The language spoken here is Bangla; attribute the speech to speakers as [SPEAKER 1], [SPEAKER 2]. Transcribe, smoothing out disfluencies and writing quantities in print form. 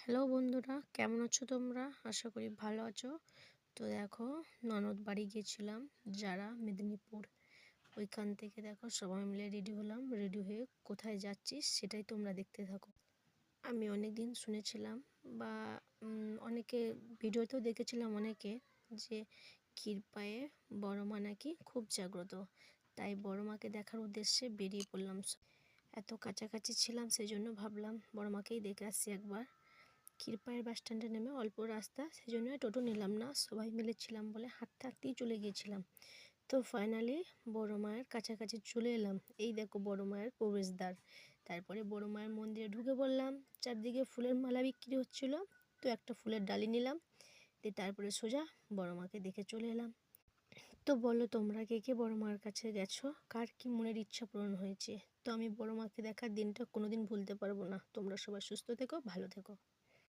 [SPEAKER 1] হ্যালো বন্ধুরা, কেমন আছো তোমরা? আশা করি ভালো আছো। তো দেখো, ননদ বাড়ি গিয়েছিলাম যারা মেদিনীপুর। ওইখান থেকে দেখো সবাই মিলে রেডি হলাম। রেডি হয়ে কোথায় যাচ্ছিস সেটাই তোমরা দেখতে থাকো। আমি অনেক দিন শুনেছিলাম বা অনেকে ভিডিওতেও দেখেছিলাম অনেকে যে ক্ষীরপায়ে বড় মা নাকি খুব জাগ্রত। তাই বড় মাকে দেখার উদ্দেশ্যে বেরিয়ে পড়লাম। এত কাছাকাছি ছিলাম সেই জন্য ভাবলাম বড় মাকেই দেখে আসি একবার। ক্ষীরপায়ের বাস স্ট্যান্ডে নেমে অল্প রাস্তা, সেই জন্য টোটো নিলাম না, সবাই মিলে ছিলাম বলে হাঁটতে হাঁটতেই চলে গিয়েছিলাম। তো ফাইনালি বড় মায়ের কাছাকাছি চলে এলাম। এই দেখো বড় মায়ের প্রবেশদ্বার। তারপরে বড় মায়ের মন্দিরে ঢুকে পড়লাম। চারদিকে ফুলের মালা বিক্রি হচ্ছিল, তো একটা ফুলের ডালি নিলাম, দিয়ে তারপরে সোজা বড় মাকে দেখে চলে এলাম। তো বলো তোমরা কে কে বড় মার কাছে গেছো, কার কি মনের ইচ্ছা পূরণ হয়েছে? তো আমি বড় মাকে দেখার দিনটা কোনোদিন ভুলতে পারবো না। তোমরা সবাই সুস্থ থেকো, ভালো থেকো।